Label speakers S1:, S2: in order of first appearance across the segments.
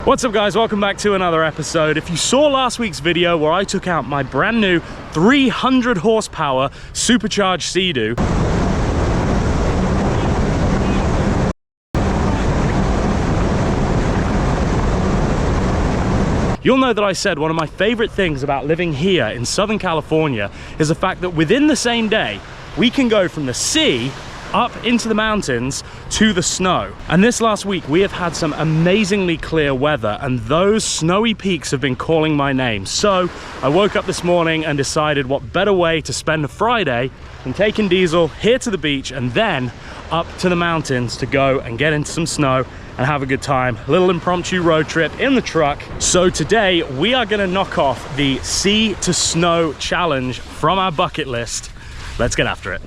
S1: What's up guys, welcome back to another episode. If you saw last week's video where I took out my brand new 300 horsepower supercharged Sea-Doo, you'll know that I said one of my favorite things about living here in Southern California is the fact that within the same day, we can go from the sea up into the mountains to the snow. And this last week we have had some amazingly clear weather, and those snowy peaks have been calling my name. So I woke up this morning and decided what better way to spend a Friday than taking Diesel here to the beach and then up to the mountains to go and get into some snow and have a good time. A little impromptu road trip in the truck. So today we are gonna knock off the sea to snow challenge from our bucket list. Let's get after it.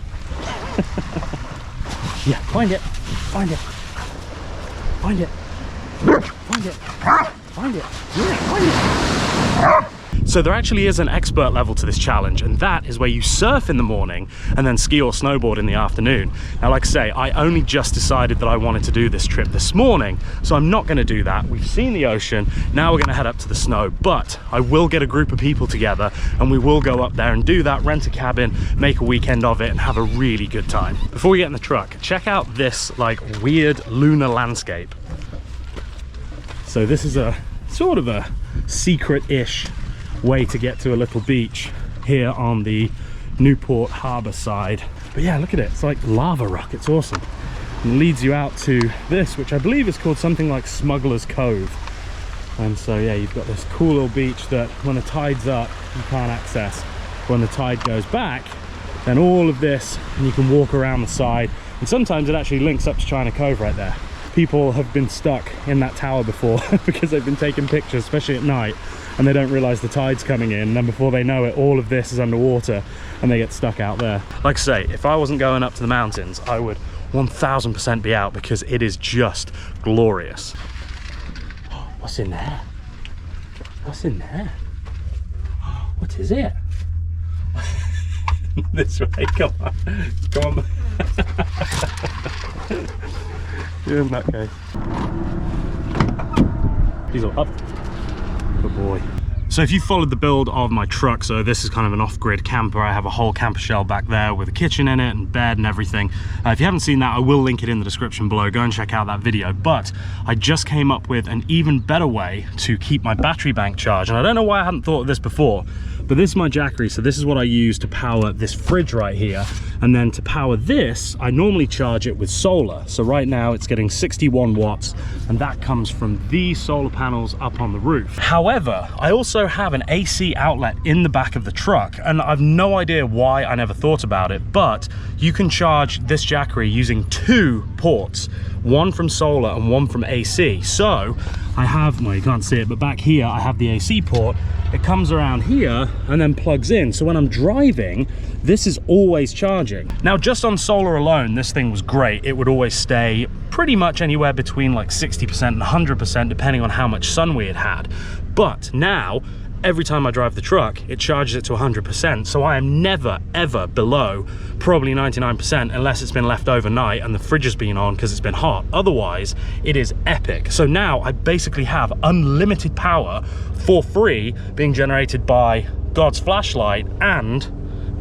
S1: Yeah, find it, find it, find it, find it, find it, yeah, find it. So there actually is an expert level to this challenge, and that is where you surf in the morning and then ski or snowboard in the afternoon. Now, like I say, I only just decided that I wanted to do this trip this morning, so I'm not gonna do that. We've seen the ocean, now we're gonna head up to the snow, but I will get a group of people together and we will go up there and do that, rent a cabin, make a weekend of it and have a really good time. Before we get in the truck, check out this like weird lunar landscape. So this is a sort of a secret-ish way to get to a little beach here on the Newport Harbor side. But yeah, look at it, it's like lava rock, it's awesome. And it leads you out to this, which I believe is called something like Smuggler's Cove. And so yeah, you've got this cool little beach that when the tide's up, you can't access. When the tide goes back, then all of this, and you can walk around the side. And sometimes it actually links up to China Cove right there. People have been stuck in that tower before because they've been taking pictures, especially at night, and they don't realize the tide's coming in, and then before they know it, all of this is underwater and they get stuck out there. Like I say, if I wasn't going up to the mountains, I would 1000% be out because it is just glorious. What's in there? What's in there? What is it? This way, come on, come on. In that case. Diesel up. Good boy. So if you followed the build of my truck, so this is kind of an off-grid camper. I have a whole camper shell back there with a kitchen in it and bed and everything. If you haven't seen that, I will link it in the description below. Go and check out that video. But I just came up with an even better way to keep my battery bank charged. And I don't know why I hadn't thought of this before, but this is my jackery. So this is what I use to power this fridge right here. And then to power this, I normally charge it with solar. So right now it's getting 61 watts, and that comes from these solar panels up on the roof. However, I also have an AC outlet in the back of the truck, and I've no idea why I never thought about it, but you can charge this jackery using 2 ports, one from solar and one from AC. So I have, well, you can't see it, but back here I have the AC port. It comes around here and then plugs in. So when I'm driving, this is always charging. Now, just on solar alone, this thing was great. It would always stay pretty much anywhere between like 60% and 100%, depending on how much sun we had. But now, every time I drive the truck, it charges it to 100%. So I am never, ever below probably 99% unless it's been left overnight and the fridge has been on because it's been hot. Otherwise, it is epic. So now I basically have unlimited power for free being generated by God's flashlight and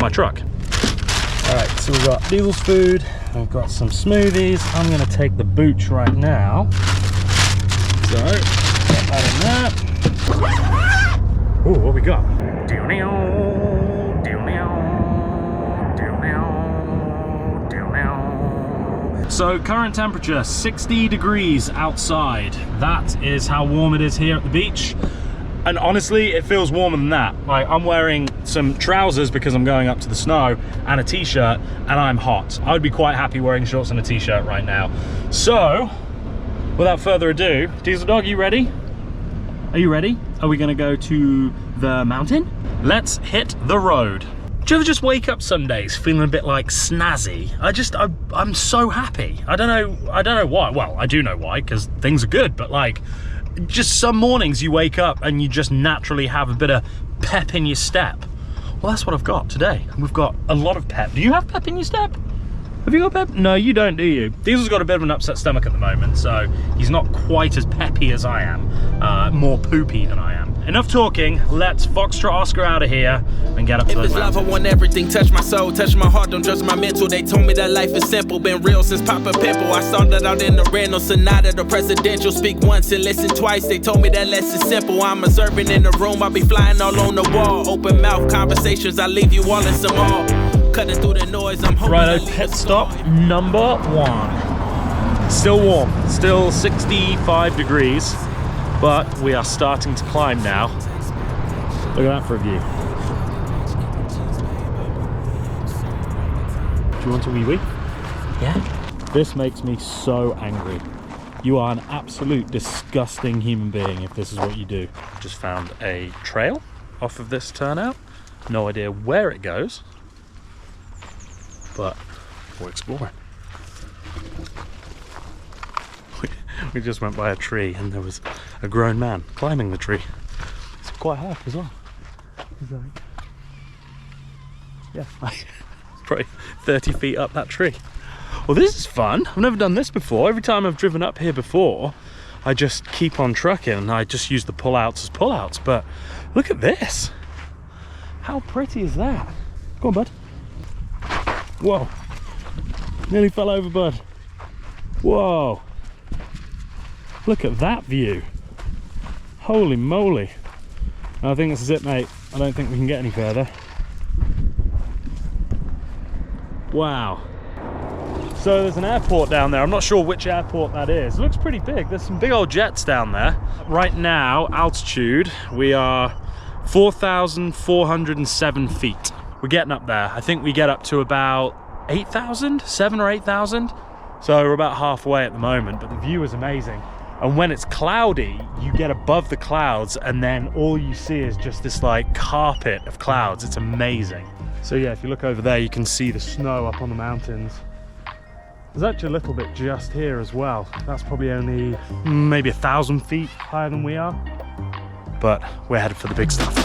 S1: my truck. All right, so we've got Diesel's food, we've got some smoothies. I'm gonna take the booch right now. So, get that in there. Ooh, what we got? So current temperature 60 degrees outside. That is how warm it is here at the beach. And honestly, it feels warmer than that. Like, I'm wearing some trousers because I'm going up to the snow and a t-shirt, and I'm hot. I would be quite happy wearing shorts and a t-shirt right now. So, without further ado, Diesel Dog, you ready? Are you ready? Are we gonna go to the mountain? Let's hit the road. Do you ever just wake up some days feeling a bit like snazzy? I'm so happy. I don't know why. Well, I do know why, because things are good, but like, just some mornings you wake up and you just naturally have a bit of pep in your step. Well, that's what I've got today. We've got a lot of pep. Do you have pep in your step? Have you got pep? No, you don't, do you? Diesel's got a bit of an upset stomach at the moment, so he's not quite as peppy as I am. More poopy than I am. Enough talking, let's Foxtrot Oscar out of here and get up to those mountains.
S2: Love, I want everything, touch my soul, touch my heart, don't judge my mental. They told me that life is simple, been real since Papa Pimple. I started out in the rental, Sonata, the presidential. Speak once and listen twice, they told me that less is simple. I'm observing in the room, I be flying all on the wall. Open mouth conversations, I leave you all in some awe. Cutting through the noise, I'm hoping.
S1: Righto, pit stop number 1. Still warm, still 65 degrees, but we are starting to climb now. Look at that for a view. Do you want a wee wee? Yeah. This makes me so angry. You are an absolute disgusting human being if this is what you do. Just found a trail off of this turnout. No idea where it goes, but we'll explore it. We just went by a tree and there was a grown man climbing the tree. It's quite high as well. He's like, yeah, probably 30 feet up that tree. Well, this is fun. I've never done this before. Every time I've driven up here before, I just keep on trucking and I just use the pullouts as pullouts. But look at this. How pretty is that? Go on, bud. Whoa. Nearly fell over, bud. Whoa. Look at that view. Holy moly. I think this is it, mate. I don't think we can get any further. Wow. So there's an airport down there. I'm not sure which airport that is. It looks pretty big. There's some big old jets down there. Right now, altitude, we are 4,407 feet. We're getting up there. I think we get up to about 8,000, 7 or 8,000. So we're about halfway at the moment, but the view is amazing. And when it's cloudy, you get above the clouds and then all you see is just this like carpet of clouds. It's amazing. So yeah, if you look over there, you can see the snow up on the mountains. There's actually a little bit just here as well. That's probably only maybe 1,000 feet higher than we are. But we're headed for the big stuff.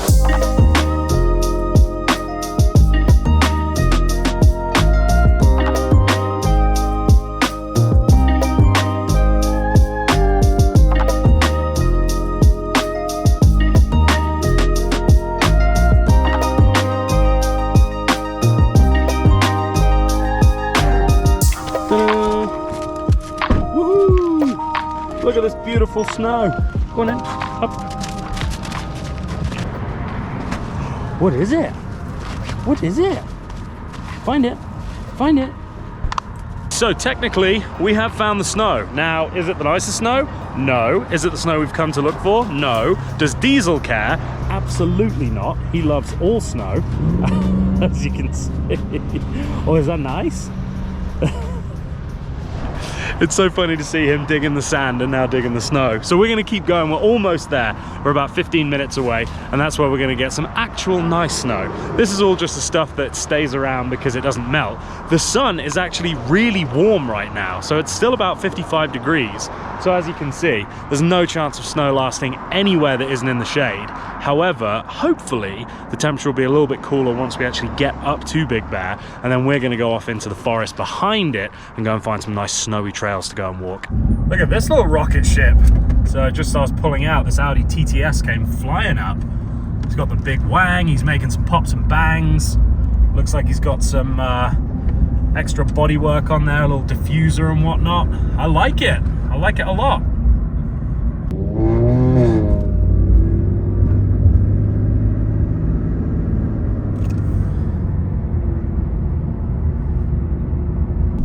S1: Look at this beautiful snow. Go on in, up. What is it? What is it? Find it, find it. So technically, we have found the snow. Now, is it the nicest snow? No. Is it the snow we've come to look for? No. Does Diesel care? Absolutely not. He loves all snow, as you can see. Oh, is that nice? It's so funny to see him digging the sand and now digging the snow. So we're gonna keep going, we're almost there. We're about 15 minutes away, and that's where we're gonna get some actual nice snow. This is all just the stuff that stays around because it doesn't melt. The sun is actually really warm right now, so it's still about 55 degrees. So as you can see, there's no chance of snow lasting anywhere that isn't in the shade. However, hopefully, the temperature will be a little bit cooler once we actually get up to Big Bear, and then we're gonna go off into the forest behind it and go and find some nice snowy trails to go and walk. Look at this little rocket ship. So just as I was pulling out, this Audi TTS came flying up. He's got the big wang, he's making some pops and bangs. Looks like he's got some extra bodywork on there, a little diffuser and whatnot. I like it a lot.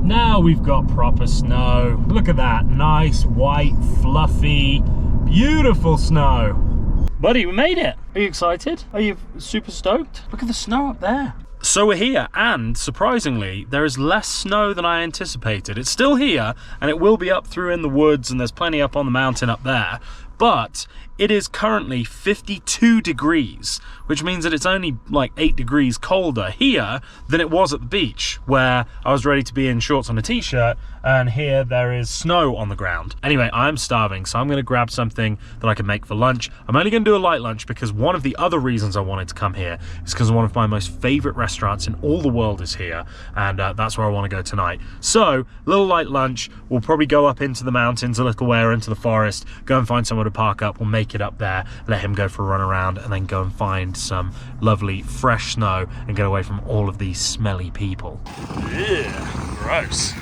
S1: Now we've got proper snow. Look at that, nice, white, fluffy, beautiful snow. Buddy, we made it. Are you excited? Are you super stoked? Look at the snow up there. So we're here, and surprisingly, there is less snow than I anticipated. It's still here, and it will be up through in the woods, and there's plenty up on the mountain up there. But it is currently 52 degrees, which means that it's only like 8 degrees colder here than it was at the beach, where I was ready to be in shorts and a t-shirt, and here there is snow on the ground. Anyway, I'm starving, so I'm gonna grab something that I can make for lunch. I'm only gonna do a light lunch because one of the other reasons I wanted to come here is because one of my most favorite restaurants in all the world is here, and that's where I wanna go tonight. So, little light lunch, we'll probably go up into the mountains a little way or into the forest, go and find somewhere to park up, we'll make it up there, let him go for a run around, and then go and find some lovely fresh snow and get away from all of these smelly people. Yeah, gross.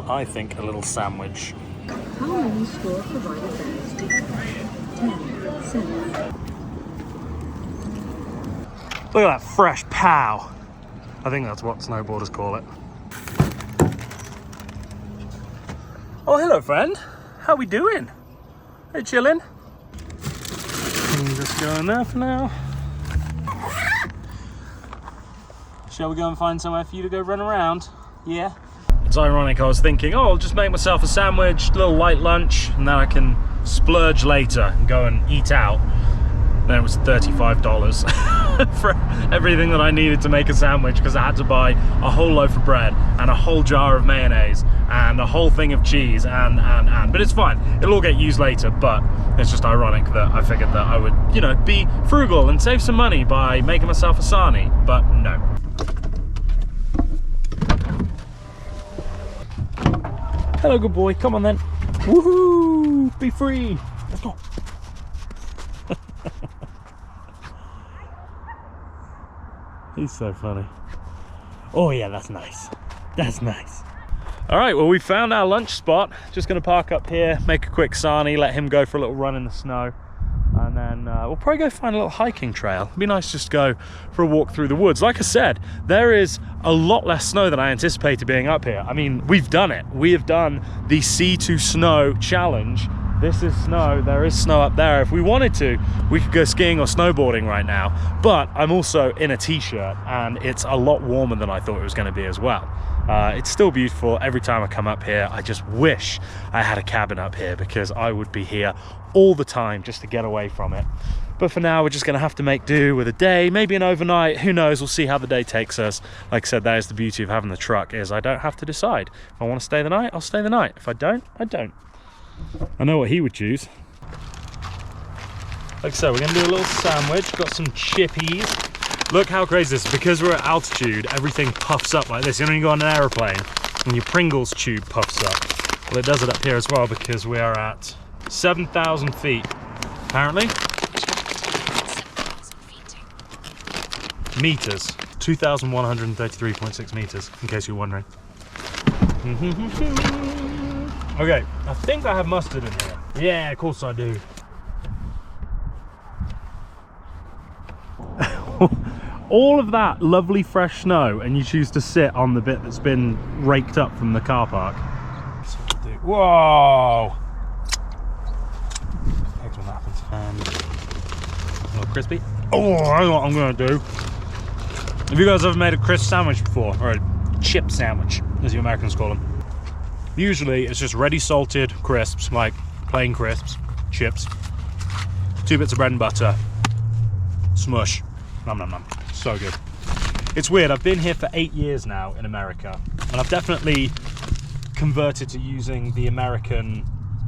S1: I think a little sandwich.
S3: How many store provided bags do you have? 10 cents.
S1: Look at that fresh pow. I think that's what snowboarders call it. Oh, hello, friend. How we doing? Hey, chilling? Just go in there for now. Shall we go and find somewhere for you to go run around? Yeah? It's ironic, I was thinking, oh, I'll just make myself a sandwich, a little light lunch, and then I can splurge later and go and eat out. Then it was $35 for everything that I needed to make a sandwich, because I had to buy a whole loaf of bread and a whole jar of mayonnaise and a whole thing of cheese and. But it's fine, it'll all get used later, but it's just ironic that I figured that I would, you know, be frugal and save some money by making myself a sarnie, but no. Hello, good boy. Come on then. Woohoo! Be free. Let's go. He's so funny. Oh yeah, that's nice. That's nice. All right, well, we found our lunch spot. Just gonna park up here, make a quick sarnie, let him go for a little run in the snow. And then we'll probably go find a little hiking trail. It'd be nice just to go for a walk through the woods. Like I said, there is a lot less snow than I anticipated being up here. I mean, we've done it. We have done the Sea to Snow challenge. This is snow, there is snow up there. If we wanted to, we could go skiing or snowboarding right now. But I'm also in a t-shirt and it's a lot warmer than I thought it was gonna be as well. It's still beautiful. Every time I come up here, I just wish I had a cabin up here, because I would be here all the time just to get away from it. But for now, we're just gonna have to make do with a day, maybe an overnight, who knows, we'll see how the day takes us. Like I said, that is the beauty of having the truck, is I don't have to decide. If I wanna stay the night, I'll stay the night. If I don't, I don't. I know what he would choose. Like I said, we're gonna do a little sandwich, got some chippies. Look how crazy this is. Because we're at altitude, everything puffs up like this. You know, when you go on an aeroplane and your Pringles tube puffs up. Well, it does it up here as well, because we are at 7,000 feet, apparently. Meters. 2,133.6 meters, in case you're wondering. Okay, I think I have mustard in here. Yeah, of course I do. All of that lovely fresh snow, and you choose to sit on the bit that's been raked up from the car park. So we'll do. Whoa! Eggs when that happens. And a little crispy. Oh, I know what I'm gonna do. Have you guys ever made a crisp sandwich before? Or a chip sandwich, as you Americans call them? Usually it's just ready salted crisps, like plain crisps, chips, 2 bits of bread and butter, smush. Nom nom nom. So good. It's weird, I've been here for 8 years now in America, and I've definitely converted to using the American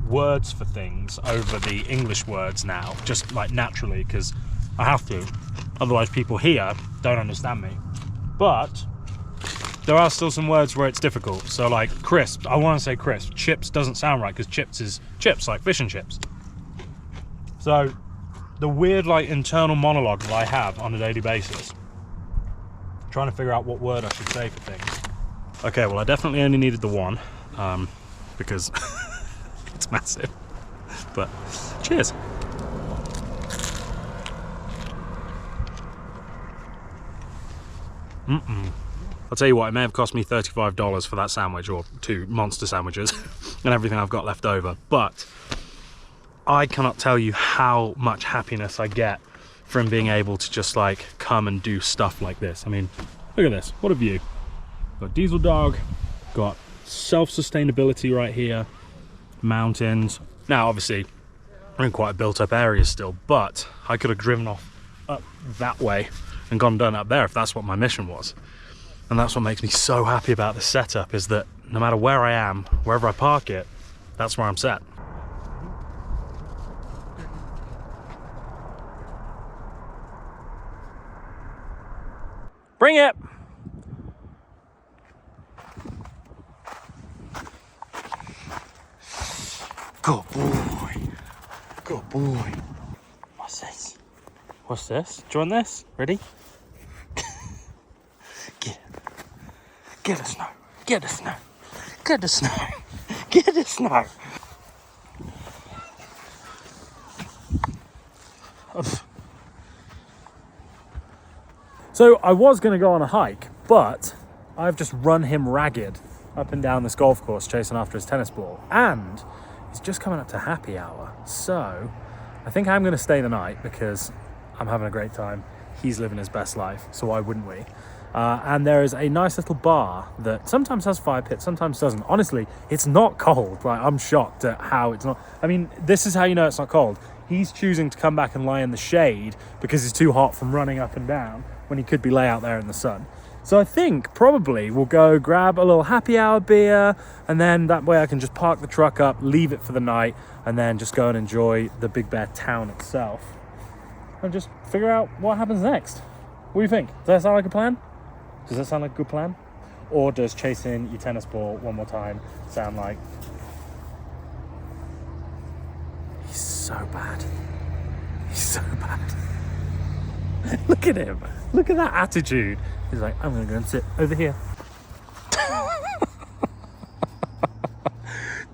S1: words for things over the English words now, just like naturally, because I have to. Otherwise people here don't understand me. But there are still some words where it's difficult. So like crisp, I want to say crisp. Chips doesn't sound right, because chips is chips, like fish and chips. So the weird like internal monologue that I have on a daily basis, trying to figure out what word I should say for things. Okay, well, I definitely only needed the one, because it's massive. But cheers. I'll tell you what, it may have cost me $35 for that sandwich, or 2 monster sandwiches, and everything I've got left over. But I cannot tell you how much happiness I get from being able to just like come and do stuff like this. I mean, look at this, what a view. Got Diesel Dog, got self-sustainability right here, mountains. Now, obviously, we're in quite a built-up area still, but I could have driven off up that way and gone done up there if that's what my mission was. And that's what makes me so happy about this setup, is that no matter where I am, wherever I park it, that's where I'm set. Bring it! Good boy. Good boy. What's this? What's this? Do you want this? Ready? Get it. Get the snow. Get the snow. Get the snow. Get the snow. So I was going to go on a hike, but I've just run him ragged up and down this golf course chasing after his tennis ball, and it's just coming up to happy hour. So I think I'm going to stay the night because I'm having a great time. He's living his best life, so why wouldn't we? And there is a nice little bar that sometimes has fire pits, sometimes doesn't. Honestly, it's not cold. Like, I'm shocked at how it's not. I mean, this is how you know it's not cold. He's choosing to come back and lie in the shade because he's too hot from running up and down when he could be lay out there in the sun. So I think probably we'll go grab a little happy hour beer, and then that way I can just park the truck up, leave it for the night, and then just go and enjoy the Big Bear town itself and just figure out what happens next. What do you think? Does that sound like a plan? Does that sound like a good plan? Or does chasing your tennis ball one more time sound like... He's so bad. He's so bad. Look at him. Look at that attitude. He's like, I'm going to go and sit over here.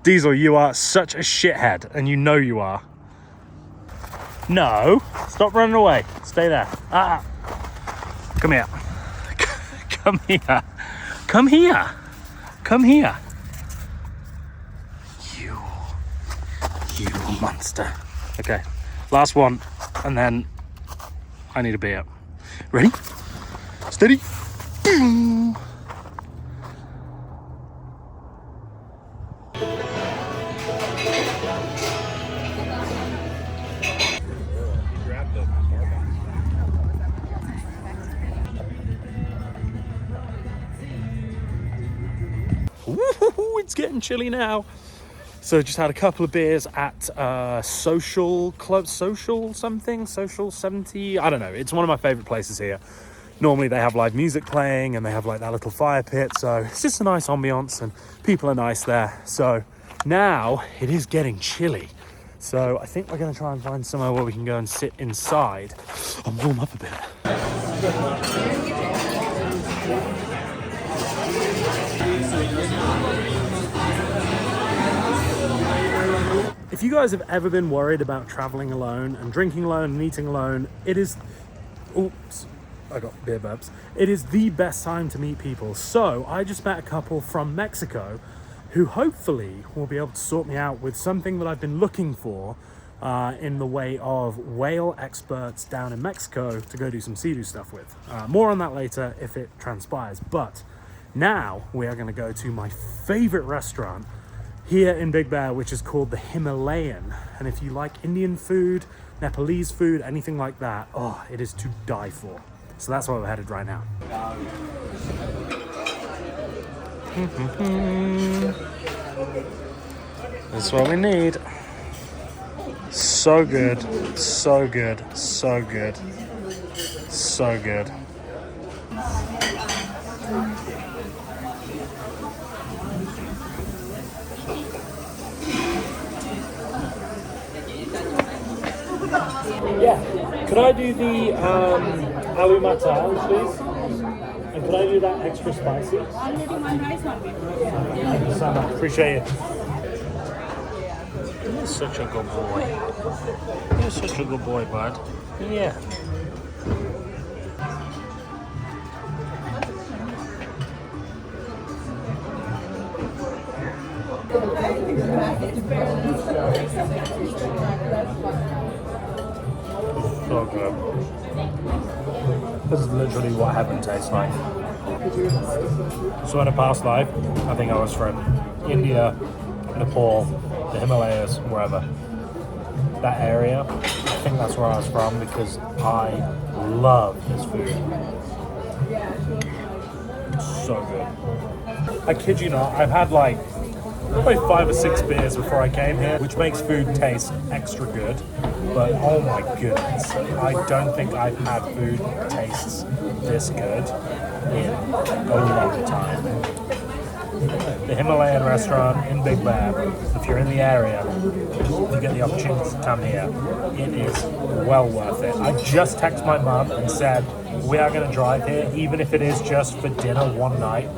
S1: Diesel, you are such a shithead, and you know you are. No. Stop running away. Stay there. Come here. Come here. Come here. Come here. You monster. Okay. Last one, and then I need a beer. Ready? Steady. Boom. Woo-hoo-hoo, it's getting chilly now. So just had a couple of beers at Social 70. I don't know. It's one of my favorite places here. Normally they have live music playing and they have like that little fire pit. So it's just a nice ambiance and people are nice there. So now it is getting chilly. So I think we're going to try and find somewhere where we can go and sit inside and warm up a bit. If you guys have ever been worried about traveling alone and drinking alone and eating alone, it is... Oops, I got beer burps. It is the best time to meet people. So I just met a couple from Mexico who hopefully will be able to sort me out with something that I've been looking for in the way of whale experts down in Mexico to go do some sea-doo stuff with. More on that later if it transpires. But now we are going to go to my favorite restaurant here in Big Bear, which is called the Himalayan. And if you like Indian food, Nepalese food, anything like that, oh, it is to die for. So that's where we're headed right now. That's what we need. So good, so good, so good, so good. Yeah, could I do the aloo matar, please? And could I do that extra spicy?
S4: I'm getting one rice one.
S1: Thank you so much, appreciate it. You're such a good boy. You're such a good boy, bud. Yeah. So good. This is literally what heaven tastes like. So in a past life, I think I was from India, Nepal, the Himalayas, wherever. That area, I think that's where I was from because I love this food. So good. I kid you not, I've had like probably 5 or 6 beers before I came here, which makes food taste extra good. But oh my goodness, I don't think I've had food that tastes this good in a long time. The Himalayan restaurant in Big Bear, if you're in the area, if you get the opportunity to come here, it is well worth it. I just texted my mum and said, we are going to drive here, even if it is just for dinner one night.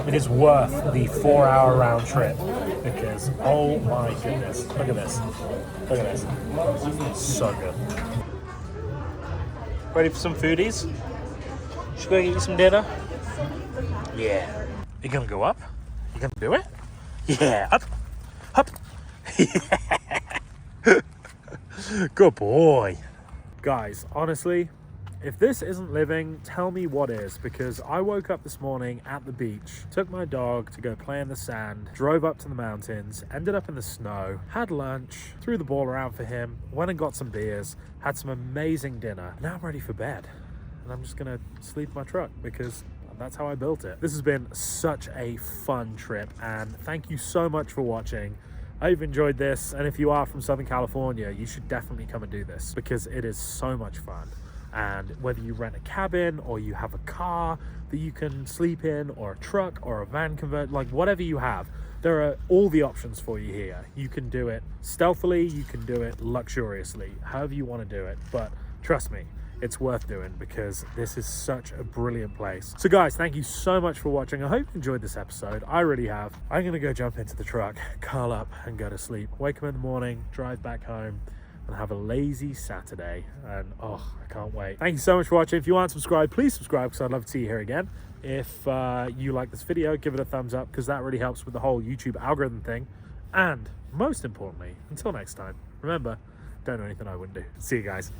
S1: It is worth the 4-hour round trip because, oh my goodness, look at this. Look at this. So good. Ready for some foodies? Should we go get you some dinner? Yeah. You gonna go up? You gonna do it? Yeah, up, up. Yeah. Good boy. Guys, honestly, if this isn't living, tell me what is, because I woke up this morning at the beach, took my dog to go play in the sand, drove up to the mountains, ended up in the snow, had lunch, threw the ball around for him, went and got some beers, had some amazing dinner. Now I'm ready for bed, and I'm just gonna sleep in my truck because that's how I built it. This has been such a fun trip, and thank you so much for watching. I hope you enjoyed this, and if you are from Southern California, you should definitely come and do this because it is so much fun. And whether you rent a cabin or you have a car that you can sleep in, or a truck or a van convert, like whatever you have, there are all the options for you here. You can do it stealthily, you can do it luxuriously, however you want to do it. But trust me, it's worth doing because this is such a brilliant place. So guys, thank you so much for watching. I hope you enjoyed this episode. I really have. I'm gonna go jump into the truck, curl up and go to sleep. Wake up in the morning, drive back home, and have a lazy Saturday. And oh, I can't wait. Thank you so much for watching. If you aren't subscribed, please subscribe because I'd love to see you here again. If you like this video, give it a thumbs up because that really helps with the whole YouTube algorithm thing. And most importantly, until next time, remember, don't do anything I wouldn't do. See you guys.